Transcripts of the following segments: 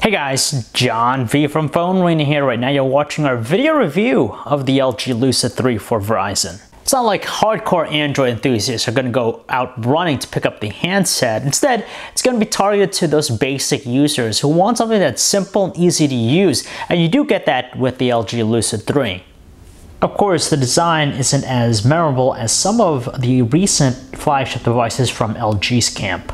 Hey guys, John V from PhoneArena here. Right now you're watching our video review of the LG Lucid 3 for Verizon. It's not like hardcore Android enthusiasts are going to go out running to pick up the handset. Instead, it's going to be targeted to those basic users who want something that's simple and easy to use, and you do get that with the LG Lucid 3. Of course, the design isn't as memorable as some of the recent flagship devices from LG's camp.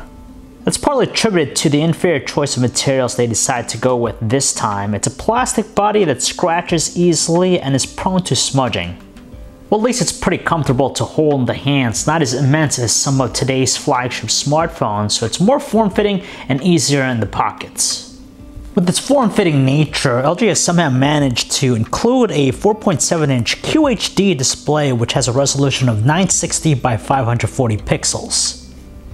That's partly attributed to the inferior choice of materials they decided to go with this time. It's a plastic body that scratches easily and is prone to smudging. Well, at least it's pretty comfortable to hold in the hands, not as immense as some of today's flagship smartphones, so it's more form-fitting and easier in the pockets. With its form-fitting nature, LG has somehow managed to include a 4.7-inch QHD display which has a resolution of 960 by 540 pixels.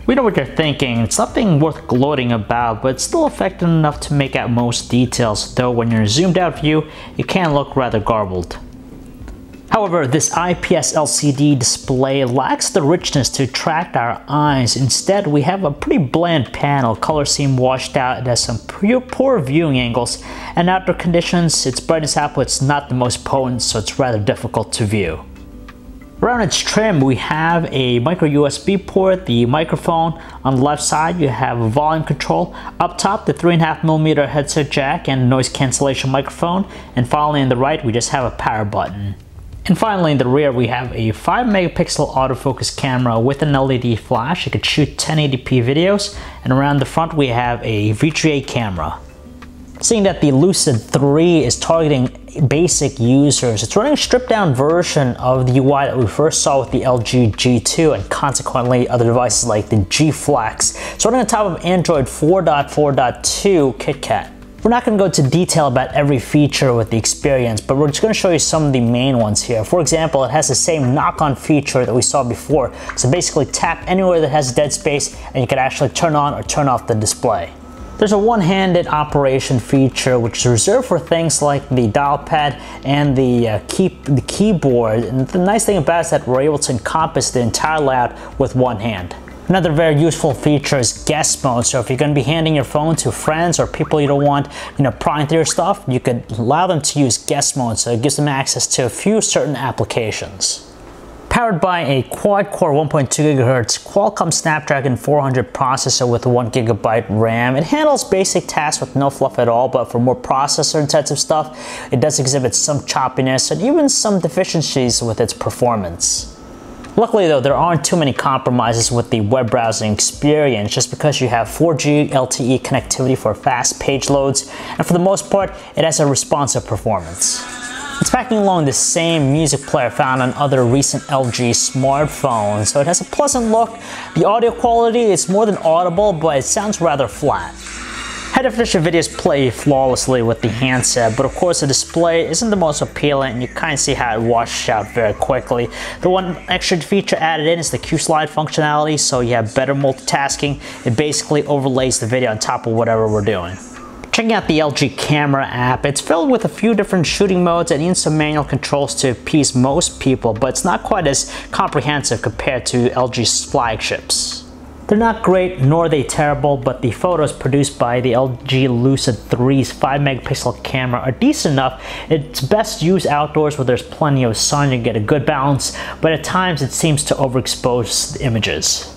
We know what you're thinking, it's nothing worth gloating about, but it's still effective enough to make out most details, though when you're in a zoomed out view, it can look rather garbled. However, this IPS LCD display lacks the richness to attract our eyes. Instead, we have a pretty bland panel, colors seem washed out, it has some poor viewing angles, and outdoor conditions, its brightness output's not the most potent, so it's rather difficult to view. Around its trim, we have a micro USB port, the microphone. On the left side, you have a volume control. Up top, the 3.5mm headset jack and noise cancellation microphone. And finally, on the right, we just have a power button. And finally, in the rear, we have a 5-megapixel autofocus camera with an LED flash. It could shoot 1080p videos. And around the front, we have a VGA camera. Seeing that the Lucid 3 is targeting basic users, it's running a stripped-down version of the UI that we first saw with the LG G2 and consequently other devices like the G Flex. It's running on top of Android 4.4.2 KitKat. We're not going to go into detail about every feature with the experience, but we're just going to show you some of the main ones here. For example, it has the same knock-on feature that we saw before. So basically tap anywhere that has dead space and you can actually turn on or turn off the display. There's a one-handed operation feature which is reserved for things like the dial pad and the keyboard. And the nice thing about it is that we're able to encompass the entire layout with one hand. Another very useful feature is guest mode. So if you're going to be handing your phone to friends or people you don't want, prying through your stuff, you could allow them to use guest mode. So it gives them access to a few certain applications. Powered by a quad-core 1.2 GHz Qualcomm Snapdragon 400 processor with 1 GB RAM. It handles basic tasks with no fluff at all, but for more processor-intensive stuff, it does exhibit some choppiness and even some deficiencies with its performance. Luckily though, there aren't too many compromises with the web browsing experience just because you have 4G LTE connectivity for fast page loads, and for the most part, it has a responsive performance. It's packing along the same music player found on other recent LG smartphones, so it has a pleasant look. The audio quality is more than audible, but it sounds rather flat. High-definition videos play flawlessly with the handset, but of course the display isn't the most appealing and you kind of see how it washes out very quickly. The one extra feature added in is the Q-Slide functionality, so you have better multitasking. It basically overlays the video on top of whatever we're doing. Checking out the LG camera app, it's filled with a few different shooting modes and even some manual controls to appease most people, but it's not quite as comprehensive compared to LG's flagships. They're not great, nor are they terrible, but the photos produced by the LG Lucid 3's 5-megapixel camera are decent enough. It's best used outdoors where there's plenty of sun, you get a good balance, but at times it seems to overexpose the images.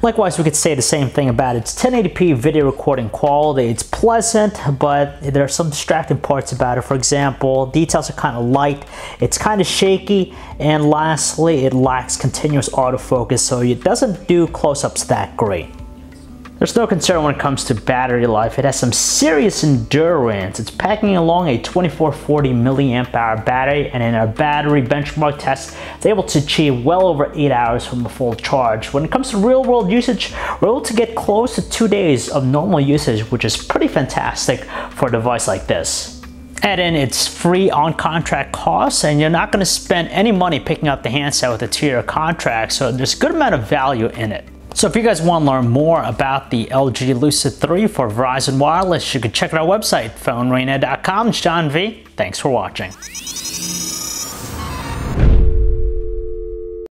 Likewise, we could say the same thing about its 1080p video recording quality. It's pleasant, but there are some distracting parts about it. For example, details are kind of light, it's kind of shaky, and lastly, it lacks continuous autofocus, so it doesn't do close-ups that great. There's no concern when it comes to battery life. It has some serious endurance. It's packing along a 2440 milliamp hour battery, and in our battery benchmark test, it's able to achieve well over 8 hours from a full charge. When it comes to real-world usage, we're able to get close to 2 days of normal usage, which is pretty fantastic for a device like this. Add in its free on-contract costs, and you're not going to spend any money picking up the handset with a 2-year contract, so there's a good amount of value in it. So if you guys want to learn more about the LG Lucid 3 for Verizon Wireless, you can check out our website, PhoneArena.com. It's John V. Thanks for watching.